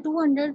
200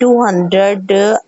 200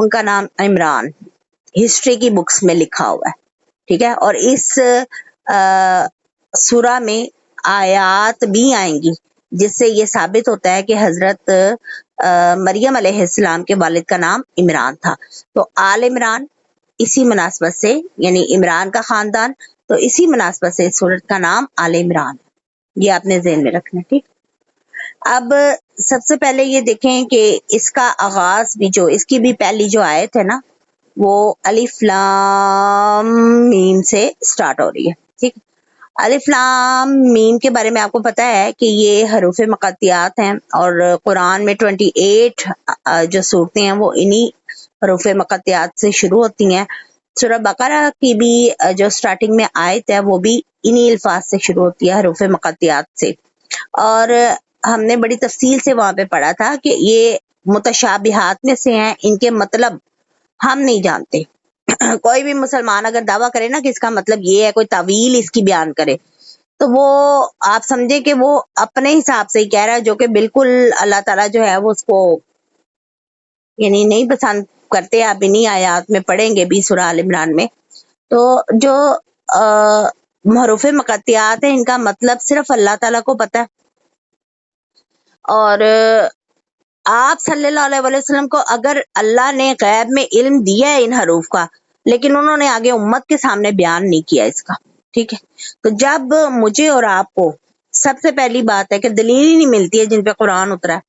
ان کا نام عمران ہسٹری کی بکس میں لکھا ہوا ہے، ٹھیک ہے. اور اس سورہ میں آیات بھی آئیں گی جس سے یہ ثابت ہوتا ہے کہ حضرت مریم علیہ السلام کے والد کا نام عمران تھا. تو آل عمران اسی مناسبت سے، یعنی عمران کا خاندان، تو اسی مناسبت سے اس سورت کا نام آل عمران. یہ آپ نے ذہن میں رکھنا، ٹھیک. اب سب سے پہلے یہ دیکھیں کہ اس کا آغاز بھی، جو اس کی بھی پہلی جو آیت ہے نا، وہ الف لام میم سے سٹارٹ ہو رہی ہے، ٹھیک. الف لام میم کے بارے میں آپ کو پتا ہے کہ یہ حروف مقطعات ہیں، اور قرآن میں 28 جو صورتیں ہیں وہ انہی حروف مقطعات سے شروع ہوتی ہیں. سورہ بقرہ کی بھی جو سٹارٹنگ میں آیت ہے وہ بھی انہی الفاظ سے شروع ہوتی ہے، حروف مقطعات سے. اور ہم نے بڑی تفصیل سے وہاں پہ پڑھا تھا کہ یہ متشابہات میں سے ہیں، ان کے مطلب ہم نہیں جانتے. کوئی بھی مسلمان اگر دعویٰ کرے نا کہ اس کا مطلب یہ ہے، کوئی تعویل اس کی بیان کرے، تو وہ آپ سمجھے کہ وہ اپنے حساب سے ہی کہہ رہا ہے، جو کہ بالکل اللہ تعالیٰ جو ہے وہ اس کو یعنی نہیں پسند کرتے. آپ انہی آیات میں پڑھیں گے بھی سورہ آل عمران میں. تو جو حروف مقطعات ہیں ان کا مطلب صرف اللہ تعالیٰ کو پتہ ہے، اور آپ صلی اللہ علیہ وسلم کو اگر اللہ نے غیب میں علم دیا ہے ان حروف کا، لیکن انہوں نے آگے امت کے سامنے بیان نہیں کیا اس کا، ٹھیک ہے. تو جب مجھے اور آپ کو سب سے پہلی بات ہے کہ دلیل ہی نہیں ملتی ہے جن پہ قرآن اترا ہے،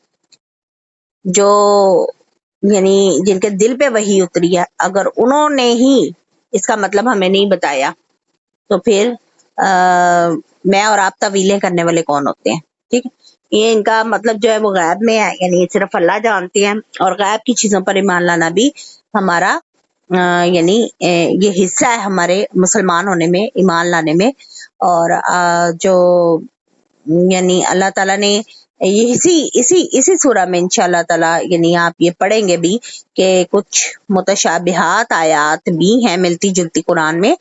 جو یعنی جن کے دل پہ وحی اتری ہے، اگر انہوں نے ہی اس کا مطلب ہمیں نہیں بتایا تو پھر میں اور آپ تعویلیں کرنے والے کون ہوتے ہیں، ٹھیک ہے. یہ ان کا مطلب جو ہے وہ غیب میں ہے، یعنی صرف اللہ جانتے ہیں، اور غیب کی چیزوں پر ایمان لانا بھی ہمارا یعنی یہ حصہ ہے ہمارے مسلمان ہونے میں، ایمان لانے میں. اور جو یعنی اللہ تعالیٰ نے یہ اسی سورہ میں انشاءاللہ تعالیٰ یعنی آپ یہ پڑھیں گے بھی کہ کچھ متشابہات آیات بھی ہیں ملتی جلتی قرآن میں،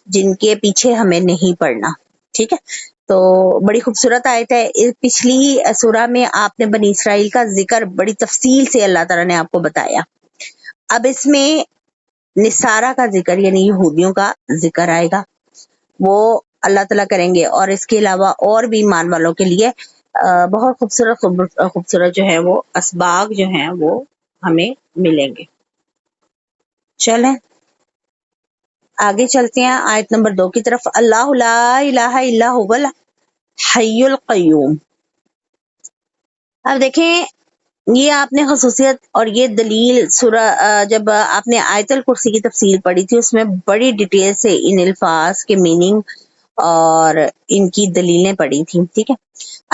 جن کے پیچھے ہمیں نہیں پڑھنا، ٹھیک ہے. تو بڑی خوبصورت آیت ہے. پچھلی سورہ میں آپ نے بنی اسرائیل کا ذکر بڑی تفصیل سے اللہ تعالیٰ نے آپ کو بتایا. اب اس میں نصارہ کا ذکر یعنی یہودیوں کا ذکر آئے گا، وہ اللہ تعالیٰ کریں گے. اور اس کے علاوہ اور بھی ایمان والوں کے لیے بہت خوبصورت جو ہے وہ اسباغ جو ہیں وہ ہمیں ملیں گے. چلیں آگے چلتے ہیں آیت نمبر 2 کی طرف. اللہ لا الہ الا هو الحی القیوم. اب دیکھیں یہ آپ نے خصوصیت اور یہ دلیل سورہ جب آپ نے آیت الکرسی کی تفصیل پڑھی تھی اس میں بڑی ڈیٹیل سے ان الفاظ کے میننگ اور ان کی دلیلیں پڑھی تھیں، ٹھیک ہے.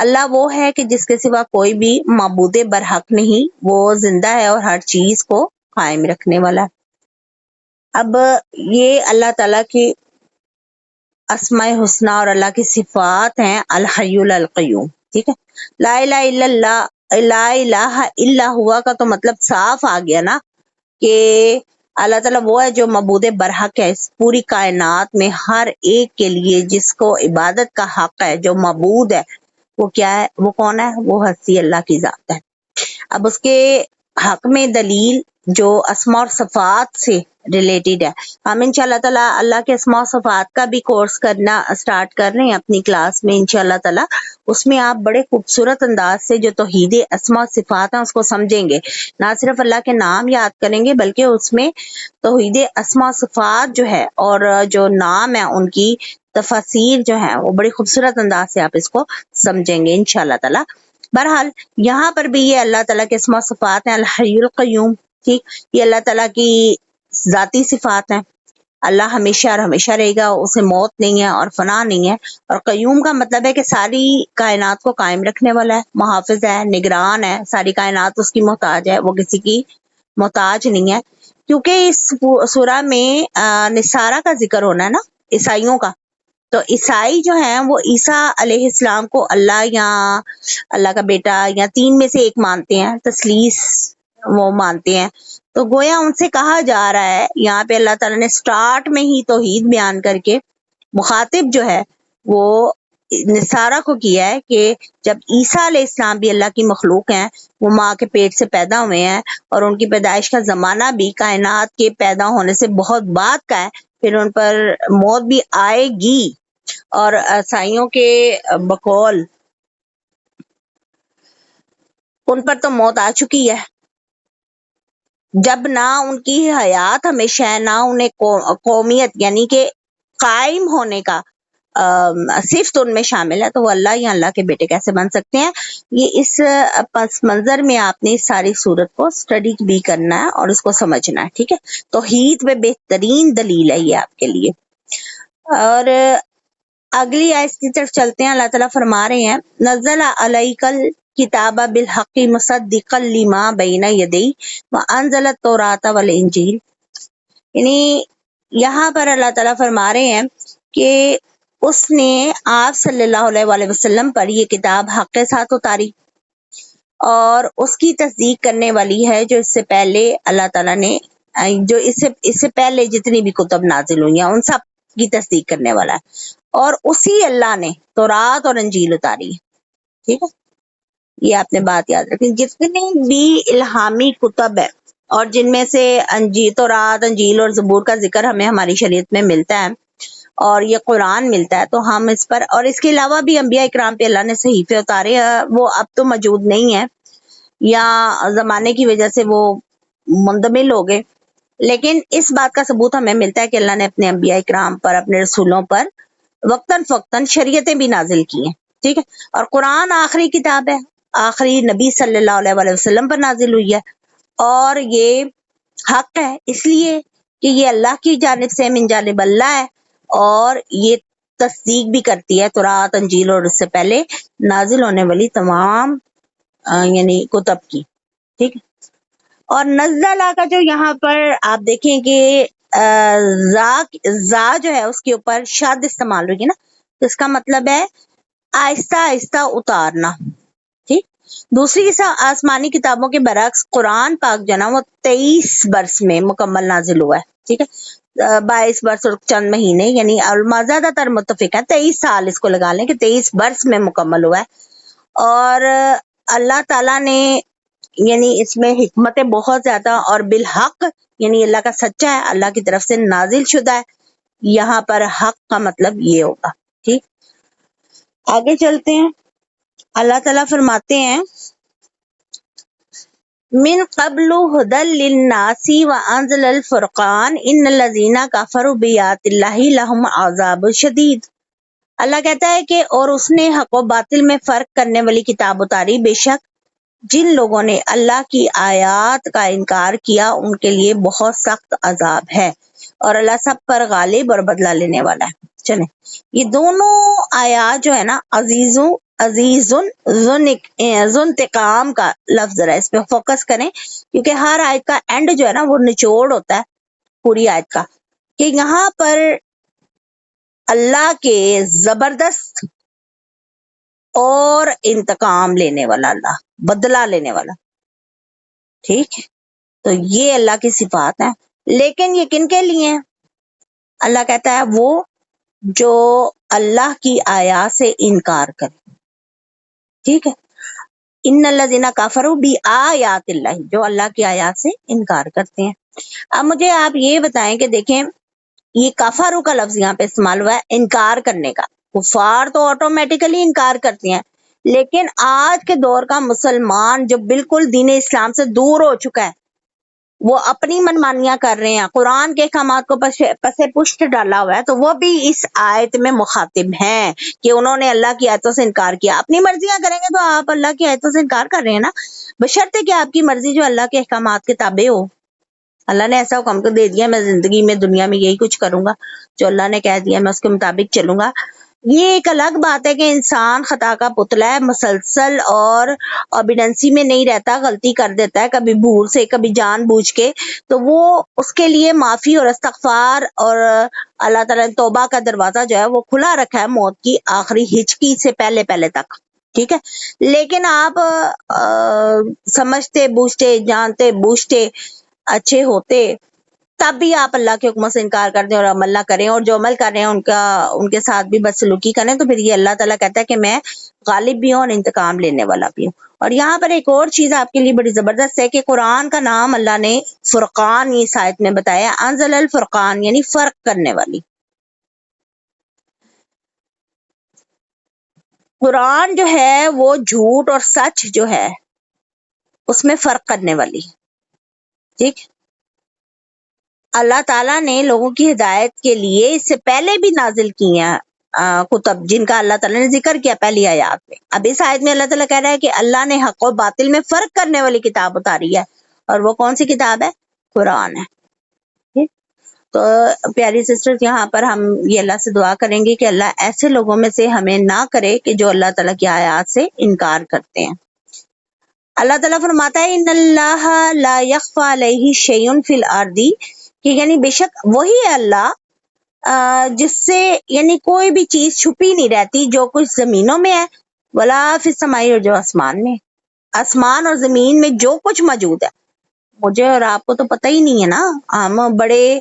اللہ وہ ہے کہ جس کے سوا کوئی بھی معبود برحق نہیں، وہ زندہ ہے اور ہر چیز کو قائم رکھنے والا ہے. اب یہ اللہ تعالیٰ کی اسماء حسنہ اور اللہ کی صفات ہیں الحی القیوم، ٹھیک ہے. لا الہ الا اللہ، لا الہ الا ہوا کا تو مطلب صاف آ گیا نا کہ اللہ تعالیٰ وہ ہے جو معبود برحق ہے اس پوری کائنات میں، ہر ایک کے لیے جس کو عبادت کا حق ہے، جو معبود ہے وہ کیا ہے، وہ کون ہے، وہ ہستی اللہ کی ذات ہے. اب اس کے حق میں دلیل جو اسماء اور صفات سے ریلیٹڈ ہے. ہم انشاءاللہ تعالیٰ اللہ کے اسماء و صفات کا بھی کورس کرنا سٹارٹ کر رہے ہیں اپنی کلاس میں انشاءاللہ تعالیٰ. اس میں آپ بڑے خوبصورت انداز سے جو توحید اسماء و صفات ہیں اس کو سمجھیں گے، نہ صرف اللہ کے نام یاد کریں گے بلکہ اس میں توحید اسماء و صفات جو ہے اور جو نام ہے ان کی تفاسیر جو ہیں وہ بڑی خوبصورت انداز سے آپ اس کو سمجھیں گے انشاءاللہ تعالیٰ. بہرحال یہاں پر بھی یہ اللہ تعالیٰ کے اسماء و صفات ہیں الحی القیوم، ٹھیک. یہ اللہ تعالیٰ کی ذاتی صفات ہیں. اللہ ہمیشہ اور ہمیشہ رہے گا، اسے موت نہیں ہے اور فنا نہیں ہے. اور قیوم کا مطلب ہے کہ ساری کائنات کو قائم رکھنے والا ہے، محافظ ہے، نگران ہے، ساری کائنات اس کی محتاج ہے، وہ کسی کی محتاج نہیں ہے. کیونکہ اس سورہ میں نصارہ کا ذکر ہونا ہے نا، عیسائیوں کا. تو عیسائی جو ہیں وہ عیسیٰ علیہ السلام کو اللہ یا اللہ کا بیٹا یا تین میں سے ایک مانتے ہیں، تثلیث وہ مانتے ہیں. تو گویا ان سے کہا جا رہا ہے یہاں پہ اللہ تعالیٰ نے سٹارٹ میں ہی توحید بیان کر کے مخاطب جو ہے وہ نصارہ کو کیا ہے کہ جب عیسیٰ علیہ السلام بھی اللہ کی مخلوق ہیں، وہ ماں کے پیٹ سے پیدا ہوئے ہیں، اور ان کی پیدائش کا زمانہ بھی کائنات کے پیدا ہونے سے بہت بعد کا ہے، پھر ان پر موت بھی آئے گی، اور عیسائیوں کے بقول ان پر تو موت آ چکی ہے، جب نہ ان کی حیات ہمیشہ ہے، نہ انہیں قومیت یعنی کہ قائم ہونے کا صفت ان میں شامل ہے، تو وہ اللہ یا اللہ کے بیٹے کیسے بن سکتے ہیں؟ یہ اس پس منظر میں آپ نے اس ساری صورت کو اسٹڈی بھی کرنا ہے اور اس کو سمجھنا ہے، ٹھیک ہے؟ توحید میں بہترین دلیل ہے یہ آپ کے لیے۔ اور اگلی آیت کی طرف چلتے ہیں۔ اللہ تعالیٰ فرما رہے ہیں نزل علیک الکتاب بالحق مصدقا لما بین یدی وانزل التوراۃ والانجیل، یعنی یہاں پر اللہ تعالیٰ فرما رہے ہیں کہ اس نے آپ صلی اللہ علیہ وآلہ وسلم پر یہ کتاب حق کے ساتھ اتاری، اور اس کی تصدیق کرنے والی ہے جو اس سے پہلے اللہ تعالیٰ نے جو اس سے پہلے جتنی بھی کتب نازل ہوئی ہیں ان سب کی تصدیق کرنے والا ہے، اور اسی اللہ نے تورات اور انجیل اتاری ہے، ٹھیک ہے؟ یہ آپ نے بات یاد رکھیں، جتنی بھی الہامی کتب ہے اور جن میں سے تورات، انجیل اور زبور کا ذکر ہمیں ہماری شریعت میں ملتا ہے، اور یہ قرآن ملتا ہے، تو ہم اس پر، اور اس کے علاوہ بھی انبیاء اکرام پہ اللہ نے صحیفے اتارے ہیں، وہ اب تو موجود نہیں ہیں یا زمانے کی وجہ سے وہ مندمل ہو گئے، لیکن اس بات کا ثبوت ہمیں ملتا ہے کہ اللہ نے اپنے انبیاء اکرام پر، اپنے رسولوں پر وقتاً فوقتاً شریعتیں بھی نازل کی ہیں، ٹھیک ہے؟ اور قرآن آخری کتاب ہے، آخری نبی صلی اللہ علیہ وآلہ وسلم پر نازل ہوئی ہے، اور یہ حق ہے اس لیے کہ یہ اللہ کی جانب سے من جانب اللہ ہے، اور یہ تصدیق بھی کرتی ہے تورات، انجیل اور اس سے پہلے نازل ہونے والی تمام یعنی کتب کی، ٹھیک ہے؟ اور نزلہ کا جو یہاں پر آپ دیکھیں کہ زا جو ہے اس کے اوپر شد استعمال ہوگی نا، تو اس کا مطلب ہے آہستہ آہستہ اتارنا، ٹھیک؟ دوسری آسمانی کتابوں کے برعکس قرآن پاک جو ہے نا وہ 23 برس میں مکمل نازل ہوا ہے، ٹھیک ہے؟ 22 برس اور چند مہینے، یعنی علماء زیادہ تر متفق ہے 23 سال اس کو لگا لیں کہ 23 برس میں مکمل ہوا ہے، اور اللہ تعالیٰ نے یعنی اس میں حکمت بہت زیادہ، اور بالحق یعنی اللہ کا سچا ہے، اللہ کی طرف سے نازل شدہ ہے، یہاں پر حق کا مطلب یہ ہوگا، ٹھیک؟ آگے چلتے ہیں۔ اللہ تعالیٰ فرماتے ہیں من قبل ہدی للناس وانزل الفرقان ان الذین کفروا بآیات اللہ لہم عذاب شدید۔ اللہ کہتا ہے کہ اور اس نے حق و باطل میں فرق کرنے والی کتاب اتاری، بے شک جن لوگوں نے اللہ کی آیات کا انکار کیا ان کے لیے بہت سخت عذاب ہے، اور اللہ سب پر غالب اور بدلہ لینے والا ہے۔ چلیں، یہ دونوں آیات جو ہے نا عزیز ذو انتقام کا لفظ ہے، اس پہ فوکس کریں، کیونکہ ہر آیت کا اینڈ جو ہے نا وہ نچوڑ ہوتا ہے پوری آیت کا، کہ یہاں پر اللہ کے زبردست اور انتقام لینے والا اللہ، بدلہ لینے والا، ٹھیک ہے؟ تو یہ اللہ کی صفات ہیں، لیکن یہ کن کے لیے ہیں؟ اللہ کہتا ہے وہ جو اللہ کی آیات سے انکار کرے، ٹھیک ہے؟ ان الذین کفروا بآیات اللہ، جو اللہ کی آیات سے انکار کرتے ہیں۔ اب مجھے آپ یہ بتائیں کہ دیکھیں یہ کفروا کا لفظ یہاں پہ استعمال ہوا ہے انکار کرنے کا، کفار تو آٹومیٹیکلی انکار کرتے ہیں، لیکن آج کے دور کا مسلمان جو بالکل دین اسلام سے دور ہو چکا ہے، وہ اپنی منمانیاں کر رہے ہیں، قرآن کے احکامات کو پسے پشت ڈالا ہوا ہے، تو وہ بھی اس آیت میں مخاطب ہیں کہ انہوں نے اللہ کی آیتوں سے انکار کیا۔ اپنی مرضیاں کریں گے تو آپ اللہ کی آیتوں سے انکار کر رہے ہیں نا، بشرطے کہ آپ کی مرضی جو اللہ کے احکامات کے تابع ہو۔ اللہ نے ایسا حکم تو دے دیا میں زندگی میں دنیا میں یہی کچھ کروں گا، جو اللہ نے کہہ دیا میں اس کے مطابق چلوں گا۔ یہ ایک الگ بات ہے کہ انسان خطا کا پتلا ہے، مسلسل اور اوبیڈنسی میں نہیں رہتا، غلطی کر دیتا ہے، کبھی بھول سے کبھی جان بوجھ کے، تو وہ اس کے لیے معافی اور استغفار اور اللہ تعالیٰ نے توبہ کا دروازہ جو ہے وہ کھلا رکھا ہے موت کی آخری ہچکی سے پہلے تک، ٹھیک ہے؟ لیکن آپ سمجھتے بوجھتے جانتے بوجھتے اچھے ہوتے تب بھی آپ اللہ کے حکموں سے انکار کر دیں اور عمل نہ کریں، اور جو عمل کر رہے ہیں ان کے ساتھ بھی بدسلوکی کریں، تو پھر یہ اللہ تعالیٰ کہتا ہے کہ میں غالب بھی ہوں اور انتقام لینے والا بھی ہوں۔ اور یہاں پر ایک اور چیز آپ کے لیے بڑی زبردست ہے کہ قرآن کا نام اللہ نے فرقان اس آیت میں بتایا، انزل الفرقان، یعنی فرق کرنے والی۔ قرآن جو ہے وہ جھوٹ اور سچ جو ہے اس میں فرق کرنے والی ہے، ٹھیک۔ اللہ تعالیٰ نے لوگوں کی ہدایت کے لیے اس سے پہلے بھی نازل کی ہیں کتب، جن کا اللہ تعالیٰ نے ذکر کیا پہلی آیات میں۔ اب اس آیت میں اللہ تعالیٰ کہہ رہا ہے کہ اللہ نے حق و باطل میں فرق کرنے والی کتاب اتاری ہے، اور وہ کون سی کتاب ہے؟ قرآن ہے، ٹھیک۔ تو پیاری سسٹرز، یہاں پر ہم یہ اللہ سے دعا کریں گے کہ اللہ ایسے لوگوں میں سے ہمیں نہ کرے کہ جو اللہ تعالیٰ کی آیات سے انکار کرتے ہیں۔ اللہ تعالیٰ فرماتا ہے ان اللہ لا یخفی علیہ شیء فی الارض، کہ یعنی بے شک وہی ہے اللہ جس سے یعنی کوئی بھی چیز چھپی نہیں رہتی، جو کچھ زمینوں میں ہے، ولا فی السماء، اور جو آسمان میں، آسمان اور زمین میں جو کچھ موجود ہے، مجھے اور آپ کو تو پتہ ہی نہیں ہے نا۔ ہم بڑے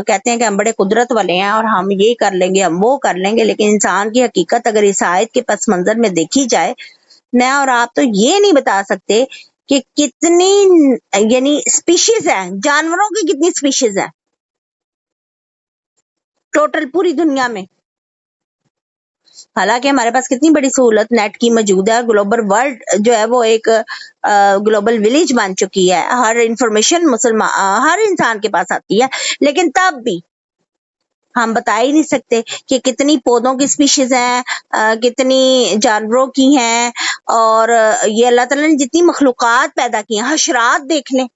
کہتے ہیں کہ ہم بڑے قدرت والے ہیں اور ہم یہ کر لیں گے، ہم وہ کر لیں گے، لیکن انسان کی حقیقت اگر اس آیت کے پس منظر میں دیکھی جائے، میں اور آپ تو یہ نہیں بتا سکتے کہ کتنی یعنی سپیشیز ہیں، جانوروں کی کتنی سپیشیز ہیں ٹوٹل پوری دنیا میں۔ حالانکہ ہمارے پاس کتنی بڑی سہولت نیٹ کی موجود ہے، گلوبل ورلڈ جو ہے وہ ایک گلوبل ولیج بن چکی ہے، ہر انفارمیشن ہر انسان کے پاس آتی ہے، لیکن تب بھی ہم بتا ہی نہیں سکتے کہ کتنی پودوں کی سپیشیز ہیں، کتنی جانوروں کی ہیں، اور یہ اللہ تعالیٰ نے جتنی مخلوقات پیدا کی ہیں، حشرات دیکھ لیں،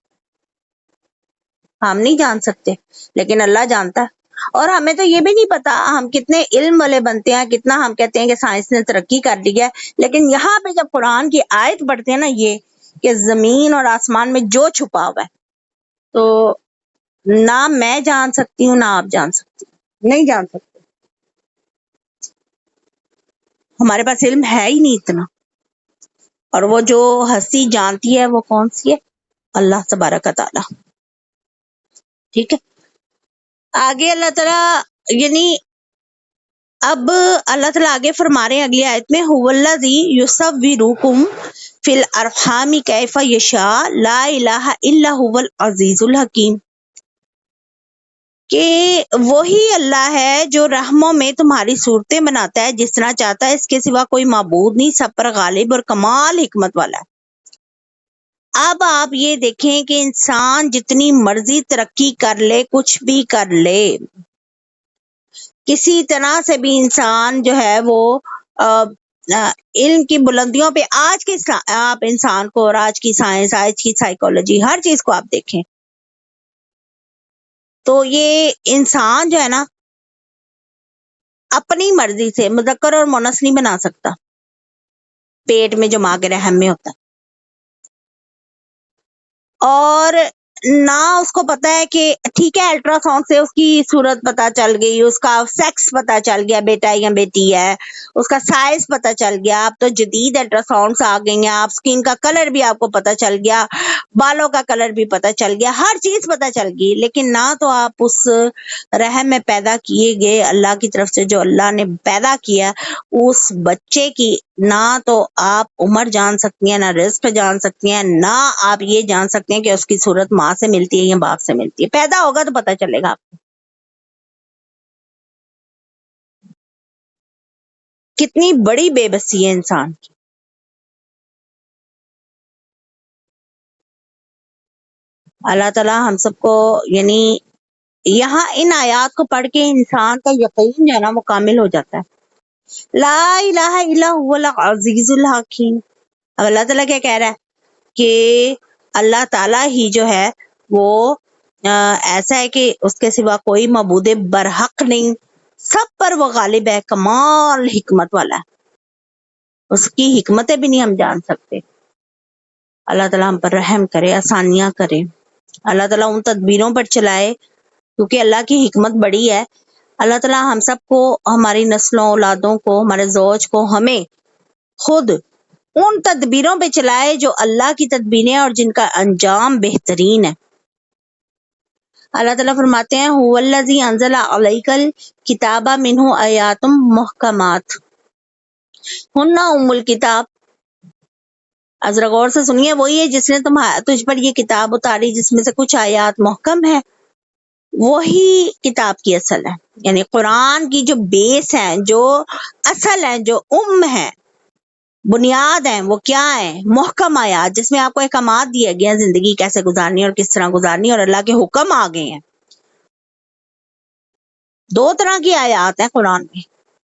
ہم نہیں جان سکتے لیکن اللہ جانتا ہے۔ اور ہمیں تو یہ بھی نہیں پتا ہم کتنے علم والے بنتے ہیں، کتنا ہم کہتے ہیں کہ سائنس نے ترقی کر لی ہے، لیکن یہاں پہ جب قرآن کی آیت پڑھتے ہیں نا، یہ کہ زمین اور آسمان میں جو چھپا ہوا ہے، تو نہ میں جان سکتی ہوں نہ آپ جان سکتی، نہیں جان سکتے، ہمارے پاس علم ہے ہی نہیں اتنا۔ اور وہ جو ہستی جانتی ہے وہ کون سی ہے؟ اللہ تبارک تعالی، ٹھیک ہے۔ آگے اللہ تعالیٰ یعنی اب اللہ تعالیٰ آگے فرما رہے ہیں اگلی آیت میں، هو الذی یصورکم فی الارحام کیف یشاء لا الہ الا هو العزیز الحکیم، کہ وہی اللہ ہے جو رحموں میں تمہاری صورتیں بناتا ہے جس طرح چاہتا ہے، اس کے سوا کوئی معبود نہیں، سب پر غالب اور کمال حکمت والا ہے۔ اب آپ یہ دیکھیں کہ انسان جتنی مرضی ترقی کر لے، کچھ بھی کر لے، کسی طرح سے بھی انسان جو ہے وہ علم کی بلندیوں پہ، آج کے آپ انسان کو اور آج کی سائنس، آج کی سائیکولوجی، ہر چیز کو آپ دیکھیں تو یہ انسان جو ہے نا اپنی مرضی سے مذکر اور مؤنث نہیں بنا سکتا، پیٹ میں جو ماں کے رحم میں ہوتا ہے، اور نہ اس کو پتا ہے کہ ٹھیک ہے الٹرا ساؤنڈ سے اس کی صورت پتا چل گئی، اس کا سیکس پتا چل گیا، بیٹا یا بیٹی ہے، اس کا سائز پتا چل گیا، اب تو جدید الٹرا ساؤنڈس آ گئی ہیں، آپ سکین کا کلر بھی آپ کو پتا چل گیا، بالوں کا کلر بھی پتا چل گیا، ہر چیز پتا چل گئی، لیکن نہ تو آپ اس رحم میں پیدا کیے گئے اللہ کی طرف سے جو اللہ نے پیدا کیا اس بچے کی نہ تو آپ عمر جان سکتی ہیں، نہ رزق جان سکتی ہیں، نہ آپ یہ جان سکتے ہیں کہ اس کی صورت ماں سے ملتی ہے یا باپ سے ملتی ہے، پیدا ہوگا تو پتہ چلے گا آپ کو۔ کتنی بڑی بے بسی ہے انسان کی۔ اللہ تعالیٰ ہم سب کو یعنی یہاں ان آیات کو پڑھ کے انسان کا یقین جو ہے نا وہ کامل ہو جاتا ہے، لا الہ الا هو العزیز الحکیم۔ اب اللہ تعالیٰ کیا کہہ رہا ہے کہ اللہ تعالیٰ ہی جو ہے وہ ایسا ہے کہ اس کے سوا کوئی معبود برحق نہیں، سب پر وہ غالب ہے، کمال حکمت والا ہے، اس کی حکمتیں بھی نہیں ہم جان سکتے۔ اللہ تعالیٰ ہم پر رحم کرے، آسانیاں کرے، اللہ تعالیٰ ان تدبیروں پر چلائے کیونکہ اللہ کی حکمت بڑی ہے۔ اللہ تعالیٰ ہم سب کو، ہماری نسلوں، اولادوں کو، ہمارے زوج کو، ہمیں خود ان تدبیروں پہ چلائے جو اللہ کی تدبیریں اور جن کا انجام بہترین ہے۔ اللہ تعالیٰ فرماتے ہیں هُوَ انزل علیک الکتاب منہ آیات محکمات ہن ام الکتاب. اب ذرا غور سے سنیے، وہی ہے جس نے تجھ پر یہ کتاب اتاری جس میں سے کچھ آیات محکم ہے، وہی کتاب کی اصل ہے. یعنی قرآن کی جو بیس ہے، جو اصل ہے، جو ہے، بنیاد ہیں، وہ کیا ہے؟ محکم آیات، جس میں آپ کو احکامات دیے گئے ہیں زندگی کیسے گزارنی اور کس طرح گزارنی، اور اللہ کے حکم آ گئے ہیں. دو طرح کی آیات ہیں قرآن میں،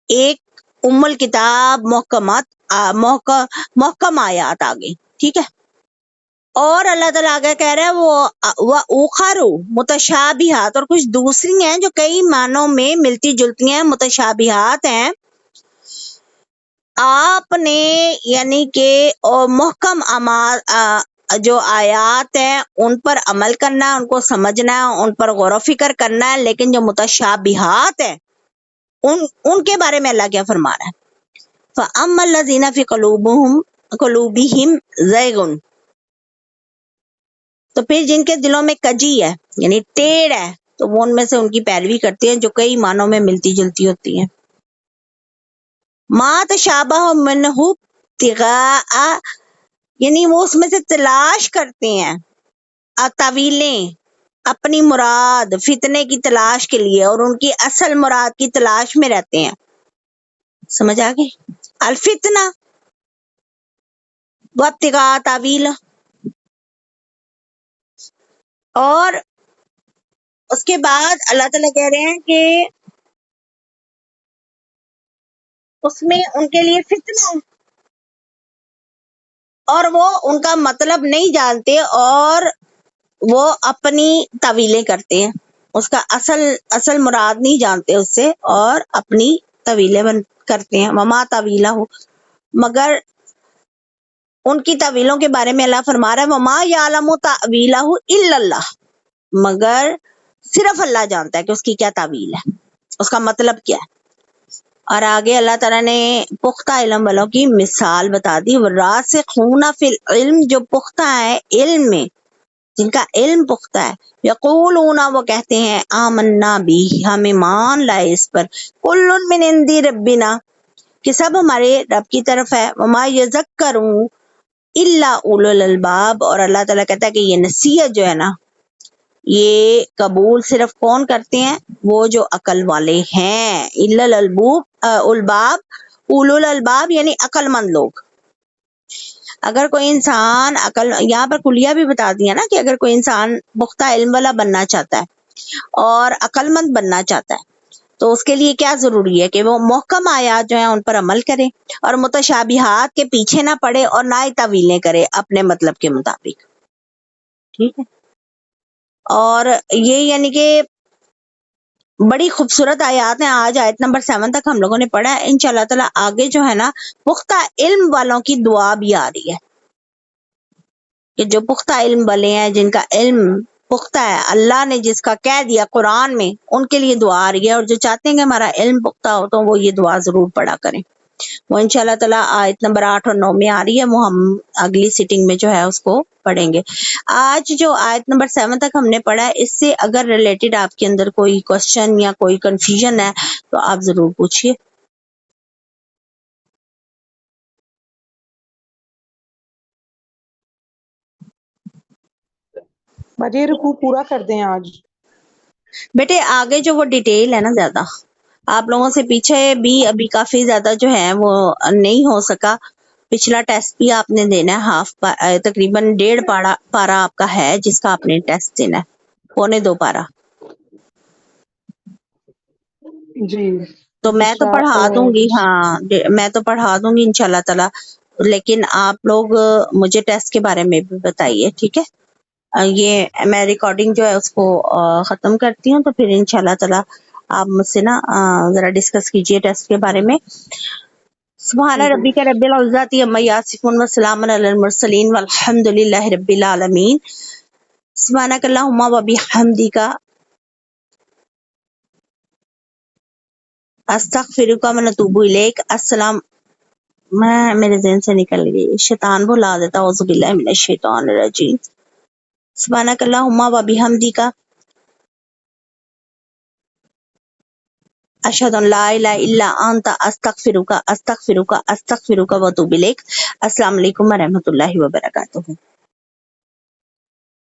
ایک ام الکتاب محکم آیات آ گئی، ٹھیک ہے. اور اللہ تعالیٰ آگے کہہ رہے ہیں وہ اوخر متشابہات، اور کچھ دوسری ہیں جو کئی معنوں میں ملتی جلتی ہیں، متشابہات ہیں. آپ نے یعنی کہ محکم جو آیات ہیں ان پر عمل کرنا ہے، ان کو سمجھنا ہے، ان پر غور و فکر کرنا ہے. لیکن جو متشابہات ہیں ان کے بارے میں اللہ کیا فرما رہا ہے؟ فَأَمَّا الَّذِينَ فِي قُلُوبِهِمْ زَيْغٌ، تو پھر جن کے دلوں میں کجی ہے یعنی ٹیڑھ ہے، تو وہ ان میں سے ان کی پیروی کرتے ہیں جو کئی معنوں میں ملتی جلتی ہوتی ہیں. ما تشابہ منہ ابتغاء، یعنی وہ اس میں سے تلاش کرتے ہیں تعویلیں اپنی مراد فتنے کی تلاش کے لیے، اور ان کی اصل مراد کی تلاش میں رہتے ہیں. سمجھ آ گئی؟ الفتنہ و ابتغاء تعویل. اور اس کے بعد اللہ تعالیٰ کہہ رہے ہیں کہ اس میں ان کے لیے فتنہ، اور وہ ان کا مطلب نہیں جانتے، اور وہ اپنی تعویلیں کرتے ہیں، اس کا اصل مراد نہیں جانتے اس سے، اور اپنی تعویلیں کرتے ہیں. وما تعویلہ، مگر ان کی تعویلوں کے بارے میں اللہ فرما رہا ہے وما یعلم تعویلہ الا اللہ، مگر صرف اللہ جانتا ہے کہ اس کی کیا تعویل ہے، اس کا مطلب کیا ہے. اور آگے اللہ تعالیٰ نے پختہ علم والوں کی مثال بتا دی. والراسخون فی العلم، جو پختہ ہے علم میں، جن کا علم پختہ ہے. یقولون، وہ کہتے ہیں آمنا بھی، ہم ایمان لائے اس پر. کل من عند ربنا، کہ سب ہمارے رب کی طرف ہے. وما یذکر الا اولو الالباب، اور اللہ تعالیٰ کہتا ہے کہ یہ نصیحت جو ہے نا، یہ قبول صرف کون کرتے ہیں؟ وہ جو عقل والے ہیں. الا الباب، اولو الالباب یعنی عقل مند لوگ. اگر کوئی انسان یہاں پر کلیہ بھی بتا دیا نا کہ اگر کوئی انسان پختہ علم والا بننا چاہتا ہے اور عقل مند بننا چاہتا ہے تو اس کے لیے کیا ضروری ہے کہ وہ محکم آیات جو ہیں ان پر عمل کرے، اور متشابہات کے پیچھے نہ پڑے، اور نہ ہی تعویلیں کرے اپنے مطلب کے مطابق. ٹھیک ہے. اور یہ یعنی کہ بڑی خوبصورت آیات ہیں. آج آیت نمبر 7 تک ہم لوگوں نے پڑھا ہے. انشاءاللہ تعالیٰ آگے جو ہے نا پختہ علم والوں کی دعا بھی آ رہی ہے، کہ جو پختہ علم والے ہیں، جن کا علم پختہ ہے، اللہ نے جس کا کہہ دیا قرآن میں، ان کے لیے دعا آ رہی ہے. اور جو چاہتے ہیں کہ ہمارا علم پختہ ہو تو وہ یہ دعا ضرور پڑھا کریں. وہ انشاءاللہ تعالیٰ آیت نمبر 8 اور 9 میں آ رہی ہے، وہ ہم اگلی سیٹنگ میں جو ہے اس کو پڑھیں گے. آج جو آیت نمبر 7 تک ہم نے پڑھا ہے، اس سے اگر ریلیٹڈ آپ کے اندر کوئی کوشچن یا کوئی کنفیوژن ہے تو آپ ضرور پوچھیے. یہ رکوع پورا کر دیں آج. بیٹے آگے جو وہ ڈیٹیل ہے نا، زیادہ آپ لوگوں سے پیچھے بھی ابھی کافی زیادہ جو ہے وہ نہیں ہو سکا. پچھلا ٹیسٹ بھی آپ نے دینا ہے، تقریباً 1.5 پارا آپ کا ہے جس کا آپ نے ٹیسٹ دینا ہے، 1.25 پارا. جی تو میں تو پڑھا دوں گی، ہاں میں تو پڑھا دوں گی انشاءاللہ تعالی، لیکن آپ لوگ مجھے ٹیسٹ کے بارے میں بھی بتائیے، ٹھیک ہے. یہ میں ریکارڈنگ جو ہے اس کو ختم کرتی ہوں، تو پھر انشاءاللہ تعالی آپ مجھ سے نا ذرا ڈسکس کیجئے ٹیسٹ کے بارے میں. سبحان ربک رب العزت عما یصفون وسلام علی المرسلین والحمد للہ رب العالمین. سبحانک اللہم وبحمدک استغفرک ونتوب الیک. السلام، میرے ذہن سے نکل گئی، شیطان بھلا دیتا. اعوذ باللہ من الشیطان الرجیم. سبحانک اللہم وبحمدک اشہد ان لا الہ الا انت استغفرک استغفرک استغفرک و اتوب الیک۔ السلام علیکم ورحمۃ اللہ وبرکاتہ۔